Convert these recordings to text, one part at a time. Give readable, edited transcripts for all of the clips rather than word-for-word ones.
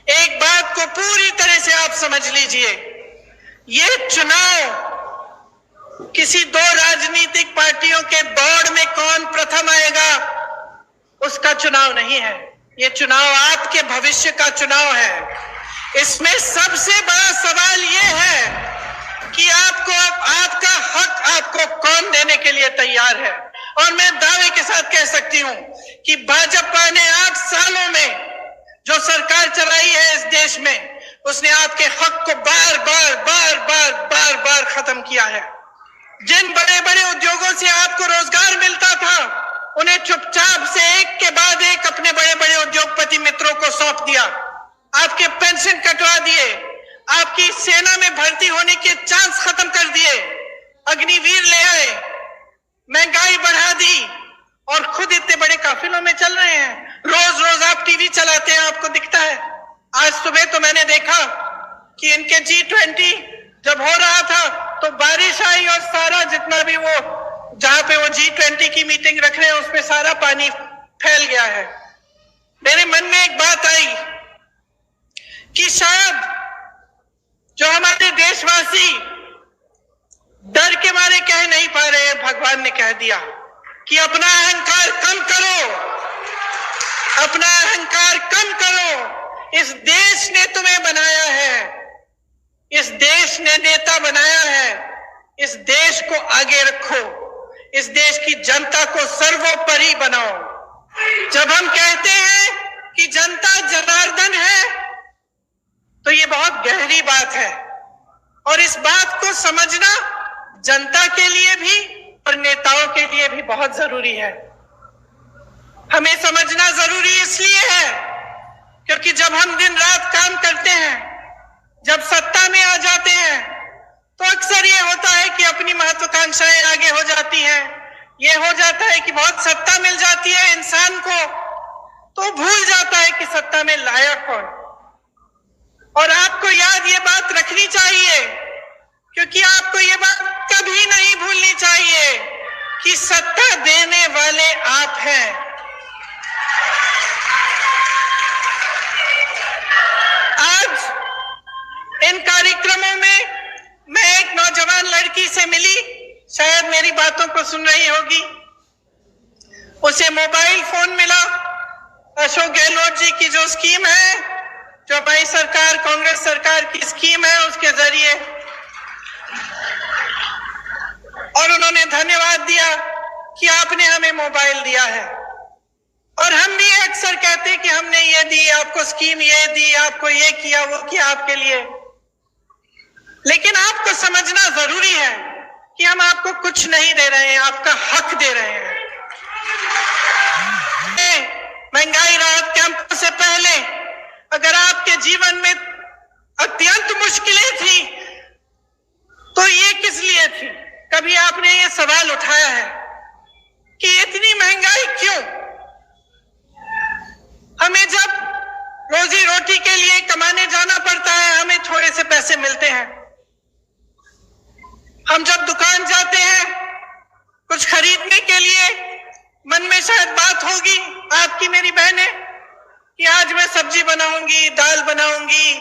एक बात को पूरी तरह से आप समझ लीजिए, ये चुनाव किसी दो राजनीतिक पार्टियों के दौड़ में कौन प्रथम आएगा उसका चुनाव नहीं है। ये चुनाव आपके भविष्य का चुनाव है। इसमें सबसे बड़ा सवाल ये है कि आपका हक आपको कौन देने के लिए तैयार है। और मैं दावे के साथ कह सकती हूं कि भाजपा ने 8 सालों में जो सरकार चलाई है इस देश में, उसने आपके हक को बार बार खत्म किया है। जिन बड़े बड़े उद्योगों से आपको रोजगार मिलता था, उन्हें चुपचाप से एक के बाद एक अपने बड़े बड़े उद्योगपति मित्रों को सौंप दिया। आपके पेंशन कटवा दिए, आपकी सेना में भर्ती होने के चांस खत्म कर दिए, अग्निवीर ले आए, महंगाई बढ़ा दी और खुद इतने बड़े काफिलों में चल रहे हैं। रोज रोज आप टीवी चलाते हैं, आपको दिखता है। आज सुबह तो मैंने देखा कि इनके G20 जब हो रहा था तो बारिश आई और सारा जितना भी वो जहां पे वो G20 की मीटिंग रख रहे हैं उसमें सारा पानी फैल गया है। मेरे मन में एक बात आई कि शायद जो हमारे देशवासी डर के मारे कह नहीं पा रहे हैं, भगवान ने कह दिया कि अपना अहंकार कम करो, अपना अहंकार कम करो। इस देश ने तुम्हें बनाया है, इस देश ने नेता बनाया है, इस देश को आगे रखो, इस देश की जनता को सर्वोपरि बनाओ। जब हम कहते हैं कि जनता जनार्दन है तो ये बहुत गहरी बात है और इस बात को समझना जनता के लिए भी और नेताओं के लिए भी बहुत जरूरी है। हमें समझना जरूरी इसलिए है क्योंकि जब हम दिन रात काम करते हैं, जब सत्ता में आ जाते हैं, तो अक्सर ये होता है कि अपनी महत्वाकांक्षाएं आगे हो जाती हैं। ये हो जाता है कि बहुत सत्ता मिल जाती है इंसान को, तो भूल जाता है कि सत्ता में लाया कौन। और आपको याद ये बात रखनी चाहिए, क्योंकि आपको ये बात कभी नहीं भूलनी चाहिए कि सत्ता देने वाले आप हैं। आज इन कार्यक्रमों में मैं एक नौजवान लड़की से मिली, शायद मेरी बातों को सुन रही होगी। उसे मोबाइल फोन मिला। अशोक गहलोत जी की जो स्कीम है, जो हमारी सरकार कांग्रेस सरकार की स्कीम है, उसके जरिए, और उन्होंने धन्यवाद दिया कि आपने हमें मोबाइल दिया है। और हम भी अक्सर कहते हैं कि हमने ये दी, आपको स्कीम ये दी, आपको ये किया, वो किया आपके लिए। लेकिन आपको समझना जरूरी है कि हम आपको कुछ नहीं दे रहे हैं, आपका हक दे रहे हैं। महंगाई राहत कैंप से पहले अगर आपके जीवन में अत्यंत मुश्किलें थी तो ये किस लिए थी? कभी आपने ये सवाल उठाया है कि इतनी महंगाई क्यों? हमें जब रोजी रोटी के लिए कमाने जाना पड़ता है, हमें थोड़े से पैसे मिलते हैं। हम जब दुकान जाते हैं कुछ खरीदने के लिए, मन में शायद बात होगी आपकी मेरी बहने कि आज मैं सब्जी बनाऊंगी, दाल बनाऊंगी,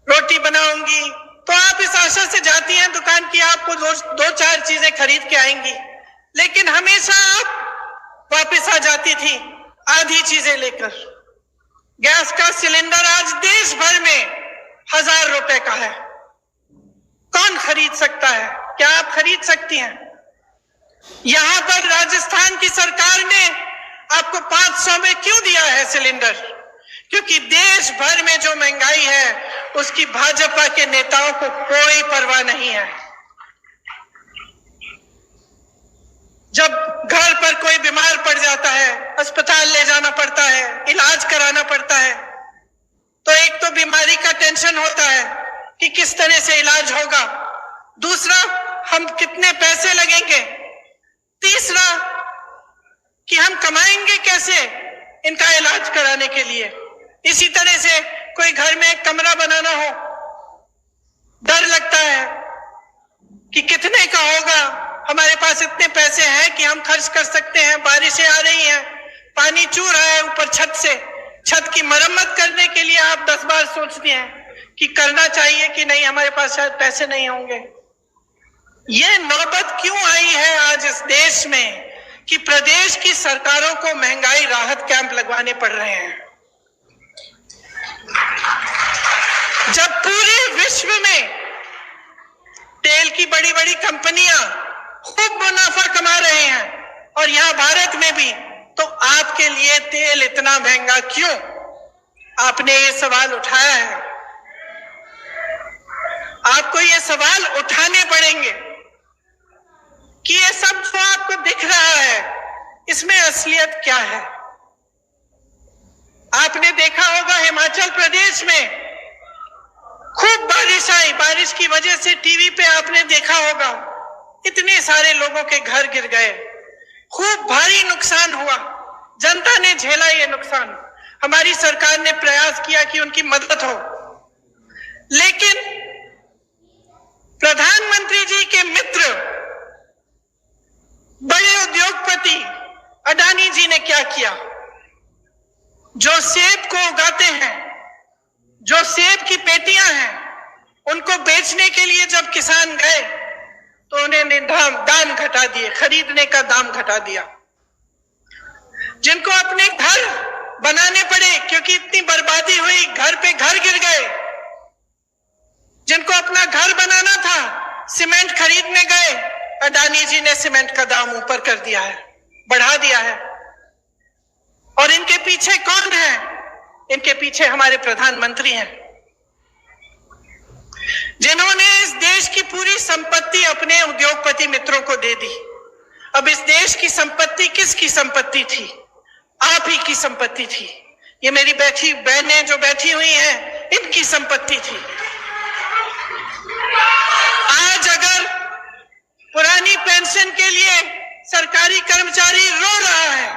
रोटी बनाऊंगी, तो आप इस आशा से जाती हैं दुकान की आपको दो चार चीजें खरीद के आएंगी। लेकिन हमेशा आप वापस आ जाती थी आधी चीजें लेकर। गैस का सिलेंडर आज देश भर में 1000 रुपए का है। कौन खरीद सकता है? क्या आप खरीद सकती हैं? यहां पर राजस्थान की सरकार ने आपको 500 में क्यों दिया है सिलेंडर? क्योंकि देश भर में जो महंगाई है उसकी भाजपा के नेताओं को कोई परवाह नहीं है। जब घर पर कोई बीमार पड़ जाता है, अस्पताल ले जाना पड़ता है, इलाज कराना पड़ता है, तो एक तो बीमारी का टेंशन होता है कि किस तरह से इलाज होगा, दूसरा हम कितने पैसे लगेंगे, तीसरा कि हम कमाएंगे कैसे इनका इलाज कराने के लिए। इसी तरह से कोई घर में एक कमरा बनाना हो, डर लगता है कि कितने का होगा, हमारे पास इतने पैसे हैं कि हम खर्च कर सकते हैं, बारिशें आ रही हैं, पानी चू रहा है ऊपर छत से, छत की मरम्मत करने के लिए आप 10 बार सोचते हैं कि करना चाहिए कि नहीं, हमारे पास शायद पैसे नहीं होंगे। ये नौबत क्यों आई है आज इस देश में कि प्रदेश की सरकारों को महंगाई राहत कैंप लगवाने पड़ रहे हैं, जब पूरे विश्व में तेल की बड़ी बड़ी कंपनियां खूब मुनाफा कमा रहे हैं और यहां भारत में भी, तो आपके लिए तेल इतना महंगा क्यों? आपने ये सवाल उठाया है, आपको ये सवाल उठाने पड़ेंगे कि ये सब जो आपको दिख रहा है इसमें असलियत क्या है। आपने देखा होगा हिमाचल प्रदेश में खूब बारिश आई, बारिश की वजह से टीवी पे आपने देखा होगा इतने सारे लोगों के घर गिर गए, खूब भारी नुकसान हुआ, जनता ने झेला ये नुकसान। हमारी सरकार ने प्रयास किया कि उनकी मदद हो, लेकिन प्रधानमंत्री जी के मित्र बड़े उद्योगपति अडानी जी ने क्या किया? जो सेब को उगाते हैं, जो सेब की पेटियां हैं, उनको बेचने के लिए जब किसान गए तो उन्होंने दाम घटा दिए, खरीदने का दाम घटा दिया। जिनको अपने घर बनाने पड़े क्योंकि इतनी बर्बादी हुई, घर पे घर गिर गए, जिनको अपना घर बनाना था, सीमेंट खरीदने गए, अडानी जी ने सीमेंट का दाम ऊपर कर दिया है, बढ़ा दिया है। और इनके पीछे कौन है? इनके पीछे हमारे प्रधानमंत्री हैं, जिन्होंने इस देश की पूरी संपत्ति अपने उद्योगपति मित्रों को दे दी। अब इस देश की संपत्ति किसकी संपत्ति थी? आप ही की संपत्ति थी। ये मेरी बैठी बहनें जो बैठी हुई हैं, इनकी संपत्ति थी। आज अगर पुरानी पेंशन के लिए सरकारी कर्मचारी रो रहा है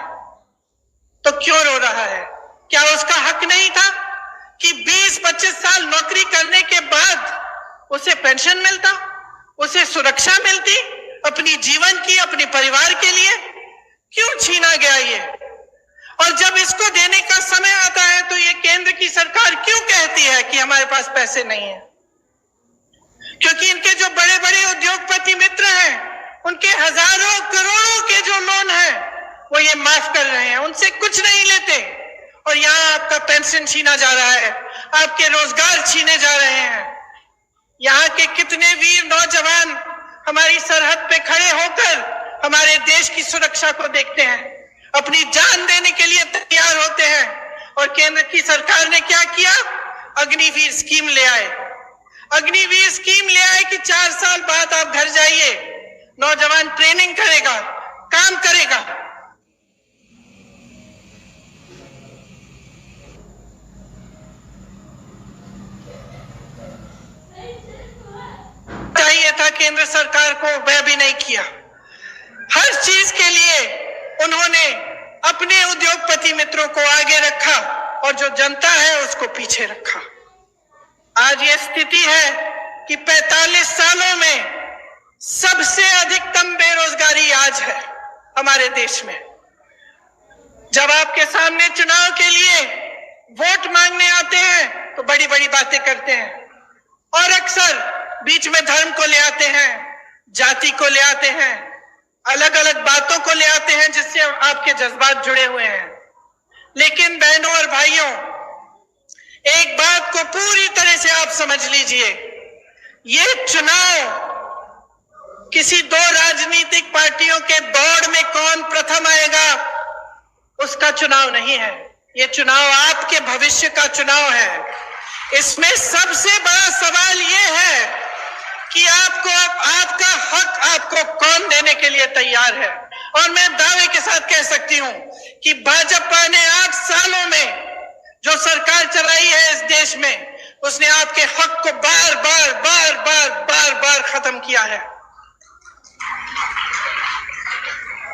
तो क्यों रो रहा है? क्या उसका हक नहीं था कि 20-25 साल नौकरी करने के बाद उसे पेंशन मिलता, उसे सुरक्षा मिलती अपनी जीवन की, अपने परिवार के लिए? क्यों छीना गया ये? और जब इसको देने का समय आता है तो ये केंद्र की सरकार क्यों कहती है कि हमारे पास पैसे नहीं है? क्योंकि इनके जो बड़े बड़े उद्योगपति मित्र हैं, उनके हजारों करोड़ों के जो लोन हैं वो ये माफ कर रहे हैं, उनसे कुछ नहीं लेते। और यहाँ आपका पेंशन छीना जा रहा है, आपके रोजगार छीने जा रहे हैं। यहाँ के कितने वीर नौजवान हमारी सरहद पे खड़े होकर हमारे देश की सुरक्षा को देखते हैं, अपनी जान देने के लिए तैयार होते हैं। और केंद्र की सरकार ने क्या किया? अग्निवीर स्कीम ले आए। अग्निवीर स्कीम ले आए कि 4 साल बाद आप घर जाइए, नौजवान ट्रेनिंग करेगा, काम करेगा। चाहिए था केंद्र सरकार को, वह भी नहीं किया। हर चीज के लिए उन्होंने अपने उद्योगपति मित्रों को आगे रखा और जो जनता है उसको पीछे रखा। आज ये स्थिति है कि 45 सालों में सबसे अधिकतम बेरोजगारी आज है हमारे देश में। जब आपके सामने चुनाव के लिए वोट मांगने आते हैं तो बड़ी बड़ी बातें करते हैं और अक्सर बीच में धर्म को ले आते हैं, जाति को ले आते हैं, अलग अलग बातों को ले आते हैं जिससे आपके जज्बात जुड़े हुए हैं। लेकिन बहनों और भाइयों, एक बात को पूरी तरह से आप समझ लीजिए, ये चुनाव किसी 2 राजनीतिक पार्टियों के दौड़ में कौन प्रथम आएगा उसका चुनाव नहीं है। ये चुनाव आपके भविष्य का चुनाव है। इसमें सबसे बड़ा सवाल ये है कि आपका हक आपको कौन देने के लिए तैयार है। और मैं दावे के साथ कह सकती हूं कि भाजपा ने 8 सालों में जो सरकार चलाई है इस देश में, उसने आपके हक को बार बार खत्म किया है।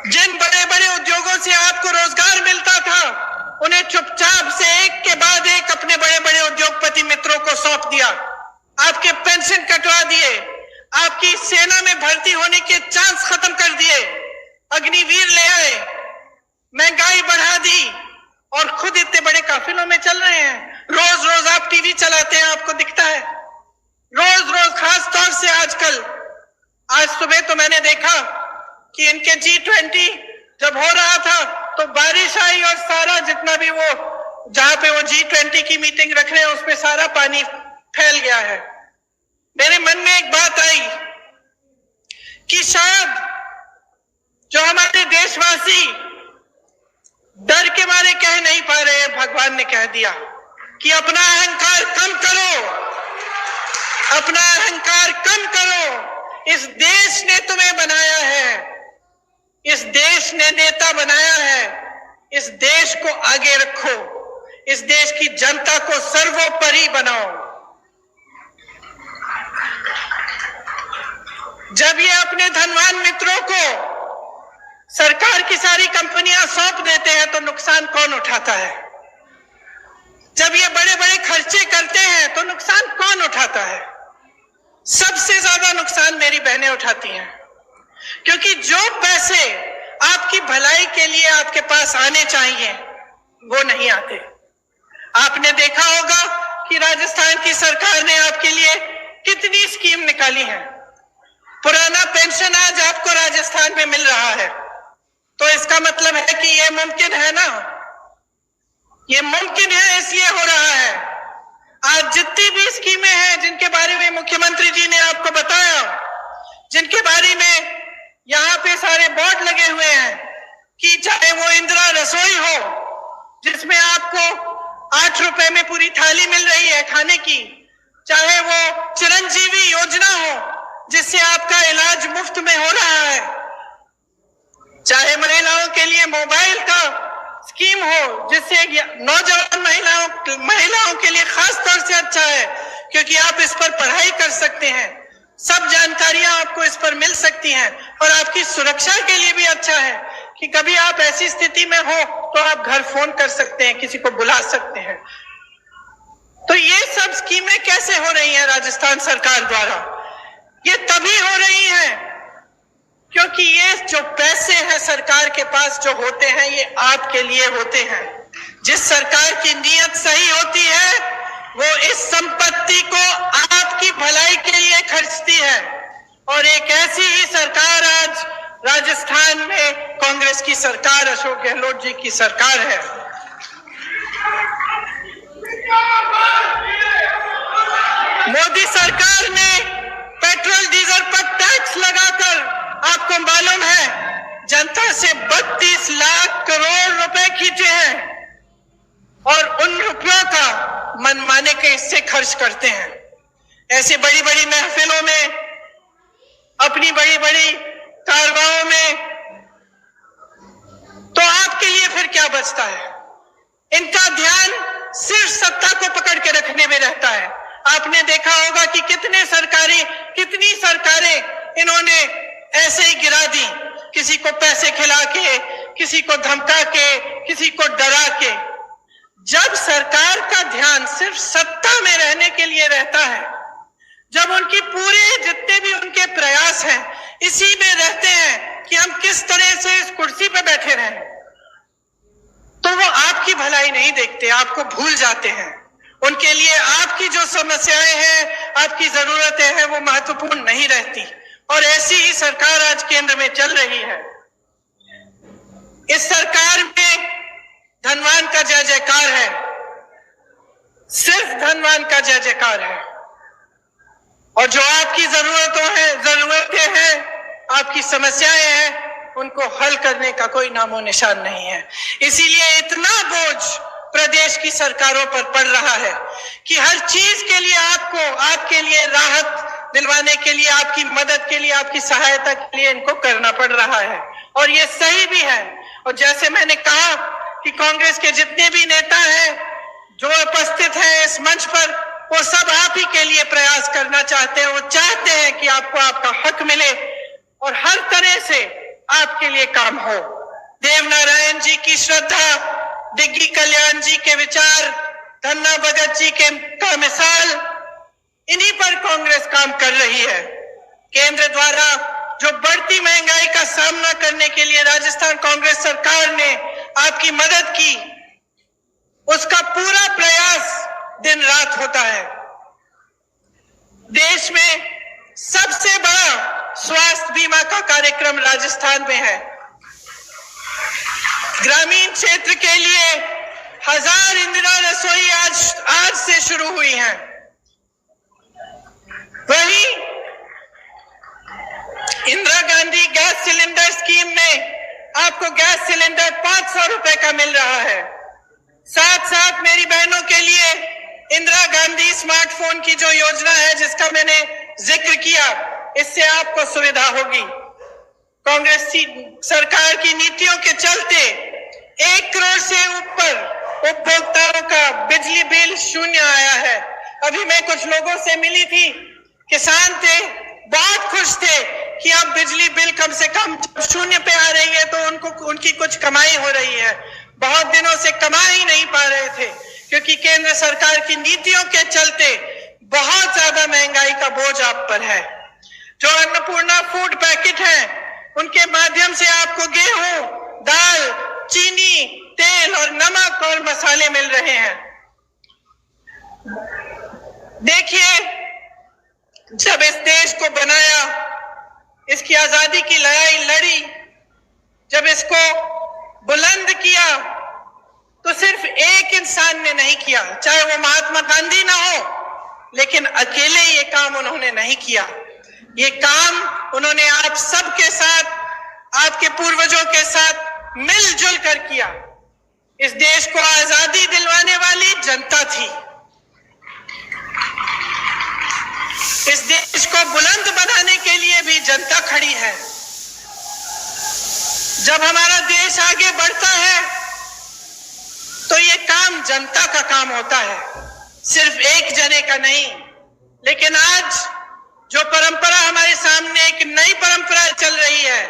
जिन बड़े बड़े उद्योगों से आपको रोजगार मिलता था, उन्हें चुपचाप से एक के बाद एक अपने बड़े बड़े उद्योगपति मित्रों को सौंप दिया। आपके पेंशन कटवा दिए, आपकी सेना में भर्ती होने के चांस खत्म कर दिए, अग्निवीर ले आए, महंगाई बढ़ा दी और खुद इतने बड़े काफिलों में रोज रोज आप टीवी चलाते हैं, आपको दिखता है रोज रोज, खास तौर से आजकल। आज सुबह तो मैंने देखा कि इनके G20 जब हो रहा था तो बारिश आई और सारा जितना भी वो जहां पे वो G20 की मीटिंग रख रहे हैं उसमें सारा पानी फैल गया है। मेरे मन में एक बात आई कि शायद जो हमारे देशवासी डर के मारे कह नहीं पा रहे हैं, भगवान ने कह दिया कि अपना अहंकार कम करो, अपना अहंकार कम करो। इस देश ने तुम्हें बनाया है, इस देश ने नेता बनाया है, इस देश को आगे रखो, इस देश की जनता को सर्वोपरि बनाओ। जब ये अपने धनवान मित्रों को सरकार की सारी कंपनियां सौंप देते हैं तो नुकसान कौन उठाता है? जब ये बड़े बड़े खर्चे करते हैं तो नुकसान कौन उठाता है? सबसे ज्यादा नुकसान मेरी बहनें उठाती हैं, क्योंकि जो पैसे आपकी भलाई के लिए आपके पास आने चाहिए वो नहीं आते। आपने देखा होगा कि राजस्थान की सरकार ने आपके लिए कितनी स्कीम निकाली है। पुराना पेंशन आज आपको राजस्थान में मिल रहा है, तो इसका मतलब है कि ये मुमकिन है ना, ये मुमकिन है इसलिए हो रहा है। आज जितनी भी स्कीमें हैं जिनके बारे में मुख्यमंत्री जी ने आपको बताया, जिनके बारे में यहाँ पे सारे बोर्ड लगे हुए हैं, कि चाहे वो इंदिरा रसोई हो जिसमें आपको 8 रुपए में पूरी थाली मिल रही है खाने की, चाहे वो चिरंजीवी योजना हो जिससे आपका इलाज मुफ्त में हो रहा है, चाहे महिलाओं के लिए मोबाइल का स्कीम हो जिससे नौजवान महिलाओं के लिए खास तौर से अच्छा है क्योंकि आप इस पर पढ़ाई कर सकते हैं, सब जानकारियां आपको इस पर मिल सकती हैं, और आपकी सुरक्षा के लिए भी अच्छा है कि कभी आप ऐसी स्थिति में हो तो आप घर फोन कर सकते हैं, किसी को बुला सकते हैं। तो ये सब स्कीमें कैसे हो रही हैं राजस्थान सरकार द्वारा? ये तभी हो रही हैं क्योंकि ये जो पैसे हैं सरकार के पास जो होते हैं ये आपके लिए होते हैं। जिस सरकार की नीयत सही होती है वो इस संपत्ति को आपकी भलाई के लिए खर्चती है, और एक ऐसी ही सरकार आज राजस्थान में कांग्रेस की सरकार, अशोक गहलोत जी की सरकार है। मोदी सरकार ने पेट्रोल डीजल पर टैक्स लगाकर, आपको मालूम है, जनता से 32 लाख करोड़ रुपए खींचे हैं, और उन रुपयों का मनमाने के हिस्से खर्च करते हैं। ऐसे बड़ी बड़ी महफिलों में, अपनी बड़ी बड़ी कारवाओं में, तो आपके लिए फिर क्या बचता है? इनका ध्यान सिर्फ सत्ता को पकड़ के रखने में रहता है। आपने देखा होगा कि कितनी सरकारें इन्होंने ऐसे ही गिरा दी, किसी को पैसे खिला के, किसी को धमका के, किसी को डरा के। जब सरकार का ध्यान सिर्फ सत्ता में रहने के लिए रहता है, जब उनकी पूरे जितने भी उनके प्रयास हैं इसी में रहते हैं कि हम किस तरह से इस कुर्सी पे बैठे रहें, तो वो आपकी भलाई नहीं देखते, आपको भूल जाते हैं। उनके लिए आपकी जो समस्याएं हैं, आपकी जरूरतें हैं, वो महत्वपूर्ण नहीं रहती। और ऐसी ही सरकार आज केंद्र में चल रही है। इस सरकार में धनवान का जय जयकार है, सिर्फ धनवान का जय जयकार है, और जो आपकी जरूरतें हैं, आपकी समस्याएं हैं, उनको हल करने का कोई नामो निशान नहीं है। इसीलिए इतना बोझ प्रदेश की सरकारों पर पड़ रहा है कि हर चीज के लिए आपको, आपके लिए राहत दिलवाने के लिए, आपकी मदद के लिए, आपकी सहायता के लिए इनको करना पड़ रहा है, और ये सही भी है। और जैसे मैंने कहा कि कांग्रेस के जितने भी नेता हैं जो उपस्थित हैं इस मंच पर, वो सब आप ही के लिए प्रयास करना चाहते हैं। वो चाहते हैं कि आपको आपका हक मिले और हर तरह से आपके लिए काम हो। देवनारायण जी की श्रद्धा, डिग्गी कल्याण जी के विचार, धन्ना भगत जी का मिसाल, इन्हीं पर कांग्रेस काम कर रही है। केंद्र द्वारा जो बढ़ती महंगाई का सामना करने के लिए राजस्थान कांग्रेस सरकार ने आपकी मदद की, उसका पूरा प्रयास दिन रात होता है। देश में सबसे बड़ा स्वास्थ्य बीमा का कार्यक्रम राजस्थान में है। ग्रामीण क्षेत्र के लिए 1000 इंदिरा रसोई आज से शुरू हुई हैं। वहीं Indira Gandhi gas cylinder scheme में आपको गैस सिलेंडर 500 रुपए का मिल रहा है। साथ साथ मेरी बहनों के लिए इंदिरा गांधी स्मार्टफोन की जो योजना है, जिसका मैंने जिक्र किया, इससे आपको सुविधा होगी। कांग्रेस सरकार की नीतियों के चलते 1 करोड़ से ऊपर उपभोक्ताओं का बिजली बिल शून्य आया है। अभी मैं कुछ लोगों से मिली थी, किसान थे, बहुत खुश थे कि अब बिजली बिल कम से कम शून्य पे आ रही है तो उनकी कुछ कमाई हो रही है। बहुत दिनों से कमा ही नहीं पा रहे थे, क्योंकि केंद्र सरकार की नीतियों के चलते बहुत ज्यादा महंगाई का बोझ आप पर है। जो अन्नपूर्णा फूड पैकेट है, उनके माध्यम से आपको गेहूं, दाल, चीनी, तेल और नमक और मसाले मिल रहे हैं। देखिए, जब इस देश को बनाया, इसकी आजादी की लड़ाई लड़ी, जब इसको बुलंद किया, तो सिर्फ एक इंसान ने नहीं किया, चाहे वो महात्मा गांधी ना हो, लेकिन अकेले ये काम उन्होंने नहीं किया। ये काम उन्होंने आप सबके साथ, आपके पूर्वजों के साथ मिलजुल कर किया। इस देश को आजादी दिलवाने वाली जनता थी। इस देश को बुलंद बनाने के लिए भी जनता खड़ी है। जब हमारा देश आगे बढ़ता है तो ये काम जनता का काम होता है, सिर्फ एक जने का नहीं। लेकिन आज जो परंपरा हमारे सामने एक नई परंपरा चल रही है,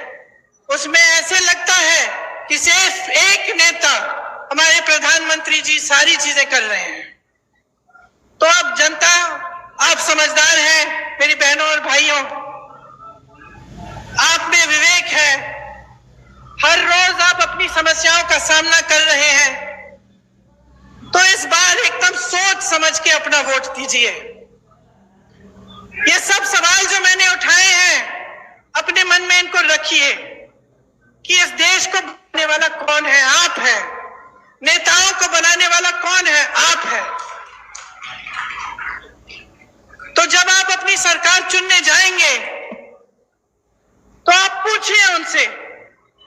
उसमें ऐसे लगता है कि सिर्फ एक नेता, हमारे प्रधानमंत्री जी, सारी चीजें कर रहे हैं। तो अब जनता, आप समझदार हैं मेरी बहनों और भाइयों, आप में विवेक है, हर रोज आप अपनी समस्याओं का सामना कर रहे हैं, तो इस बार एकदम सोच समझ के अपना वोट दीजिए। ये सब सवाल जो मैंने उठाए हैं, अपने मन में इनको रखिए कि इस देश को बनाने वाला कौन है? आप हैं। नेताओं को बनाने वाला कौन है? आप हैं। तो जब आप अपनी सरकार चुनने जाएंगे तो आप पूछिए उनसे,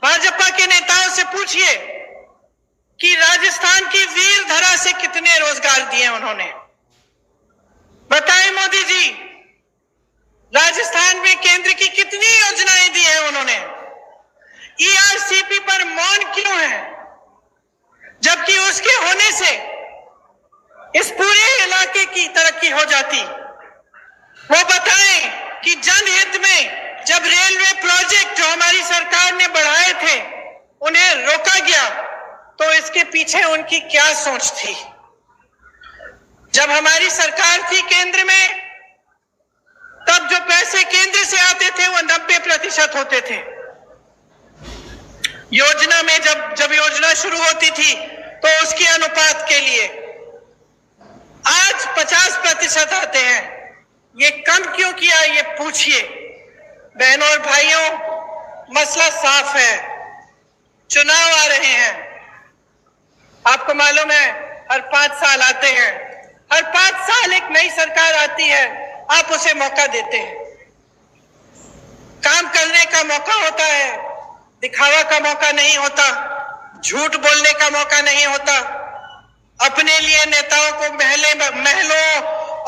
भाजपा के नेताओं से पूछिए कि राजस्थान की वीर धरा से कितने रोजगार दिए उन्होंने। बताएं मोदी जी, राजस्थान में केंद्र की कितनी योजनाएं दी हैं उन्होंने? ईआरसीपी पर मौन क्यों है, जबकि उसके होने से इस पूरे इलाके की तरक्की हो जाती? वो बताएं कि जनहित में जब रेलवे प्रोजेक्ट जो हमारी सरकार ने बढ़ाए थे, उन्हें रोका गया, तो इसके पीछे उनकी क्या सोच थी? जब हमारी सरकार थी केंद्र में, तब जो पैसे केंद्र से आते थे वो 90% होते थे। योजना में जब योजना शुरू होती थी तो उसके अनुपात के लिए आज 50% आते हैं। ये कम क्यों किया, ये पूछिए। बहनों और भाइयों, मसला साफ है, चुनाव आ रहे हैं। आपको मालूम है, हर 5 साल आते हैं, हर 5 साल एक नई सरकार आती है, आप उसे मौका देते हैं। काम करने का मौका होता है, दिखावा का मौका नहीं होता, झूठ बोलने का मौका नहीं होता, अपने लिए नेताओं को महलों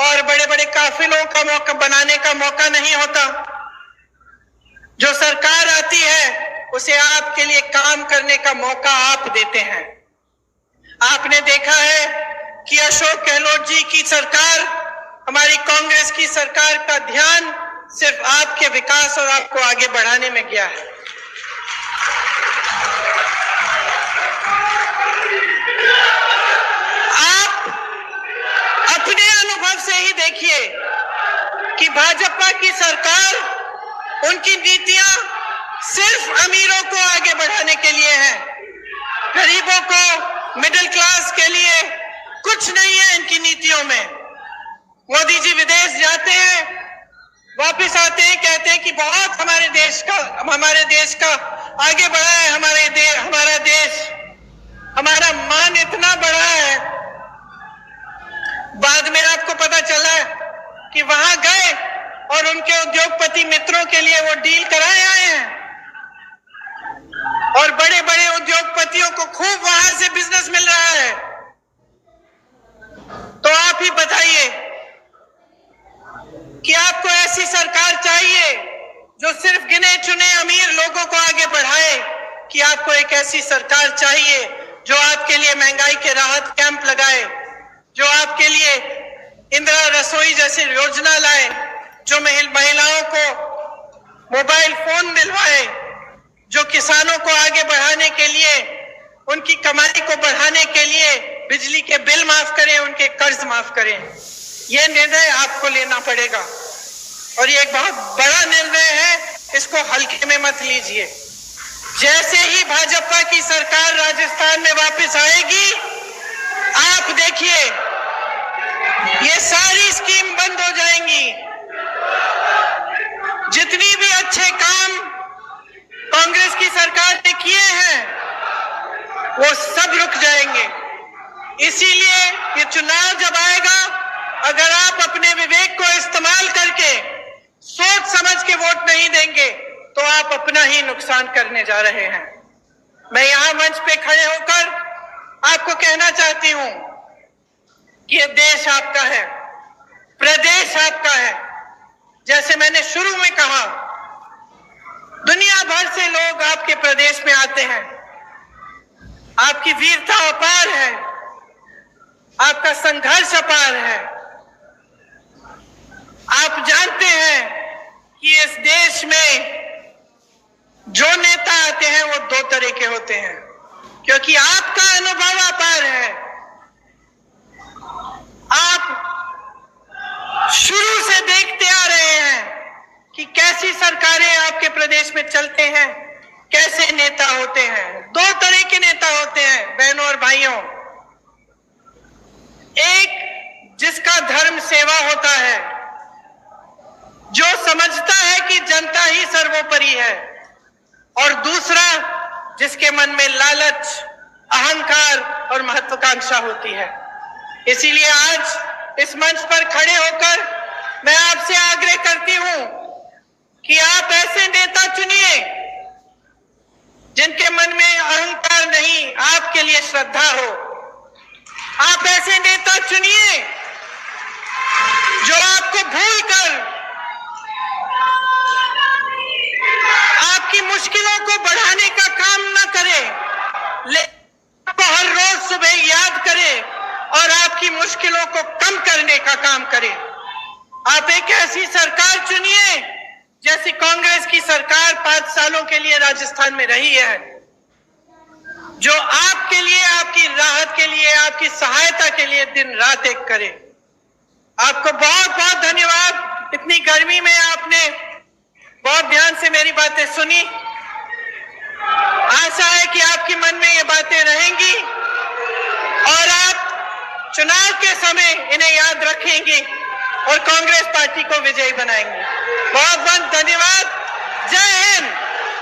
और बड़े बड़े काफिलों का मौका बनाने का मौका नहीं होता। जो सरकार आती है उसे आपके लिए काम करने का मौका आप देते हैं। आपने देखा है कि अशोक गहलोत जी की सरकार, हमारी कांग्रेस की सरकार का ध्यान सिर्फ आपके विकास और आपको आगे बढ़ाने में गया है। आप अपने अनुभव से ही देखिए कि भाजपा की सरकार, उनकी नीतियां सिर्फ अमीरों को आगे बढ़ाने के लिए हैं, गरीबों को, मिडिल क्लास के लिए कुछ नहीं है इनकी नीतियों चुनाव में। मोदी जी विदेश जाते हैं, वापस आते हैं, कहते हैं कि बहुत हमारे देश का आगे बढ़ा है, हमारा देश, हमारा मान इतना बड़ा है। बाद में आपको पता चला कि वहां गए और उनके उद्योगपति मित्रों के लिए वो डील कराए आए हैं और बड़े बड़े उद्योगपतियों को खूब वहां से बिजनेस मिल रहा है। तो आप ही बताइए कि आपको ऐसी सरकार चाहिए जो सिर्फ गिने चुने अमीर लोगों को आगे बढ़ाए, कि आपको एक ऐसी सरकार चाहिए जो आपके लिए महंगाई के राहत कैंप लगाए, जो आपके लिए इंदिरा रसोई जैसी योजना लाए, जो महिलाओं को मोबाइल फोन दिलवाए, जो किसानों को आगे बढ़ाने के लिए, उनकी कमाई को बढ़ाने के लिए बिजली के बिल माफ करें, उनके कर्ज माफ करें। यह निर्णय आपको लेना पड़ेगा और ये एक बहुत बड़ा निर्णय है, इसको हल्के में मत लीजिए। जैसे ही भाजपा की सरकार राजस्थान में वापस आएगी, आप देखिए ये सारी स्कीम बंद हो जाएंगी। जितनी भी अच्छे काम कांग्रेस की सरकार ने किए हैं वो सब रुक जाएंगे। इसीलिए ये चुनाव जब आएगा, अगर आप अपने विवेक को इस्तेमाल करके सोच समझ के वोट नहीं देंगे तो आप अपना ही नुकसान करने जा रहे हैं। मैं यहां मंच पे खड़े होकर आपको कहना चाहती हूं कि ये देश आपका है, प्रदेश आपका है। जैसे मैंने शुरू में कहा, दुनिया भर से लोग आपके प्रदेश में आते हैं। आपकी वीरता अपार है, आपका संघर्ष अपार है। आप जानते हैं कि इस देश में जो नेता आते हैं वो दो तरह के होते हैं, क्योंकि आपका अनुभव अपार है। आप शुरू से देखते आ रहे हैं कि कैसी सरकारें आपके प्रदेश में चलते हैं, कैसे नेता होते हैं। दो तरह के नेता होते हैं बहनों और भाइयों। एक जिसका धर्म सेवा होता है, जो समझता है कि जनता ही सर्वोपरि है, और दूसरा जिसके मन में लालच, अहंकार और महत्वाकांक्षा होती है। इसीलिए आज इस मंच पर खड़े होकर मैं आपसे आग्रह करती हूं कि आप ऐसे नेता चुनिए जिनके मन में अहंकार नहीं, आपके लिए श्रद्धा हो। आप ऐसे नेता चुनिए जो आपको भूलकर आपकी मुश्किलों को बढ़ाने का काम न करे, लेकिन आपको हर रोज सुबह याद करे और आपकी मुश्किलों को कम करने का काम करे। आप एक ऐसी सरकार चुनिए जैसी कांग्रेस की सरकार 5 सालों के लिए राजस्थान में रही है, जो आपके लिए, आपकी राहत के लिए, आपकी सहायता के लिए दिन रात एक करे। आपको बहुत बहुत धन्यवाद। इतनी गर्मी में आपने बहुत ध्यान से मेरी बातें सुनी। आशा है कि आपके मन में ये बातें रहेंगी और आप चुनाव के समय इन्हें याद रखेंगे और कांग्रेस पार्टी को विजयी बनाएंगे। बहुत बहुत धन्यवाद। जय हिंद।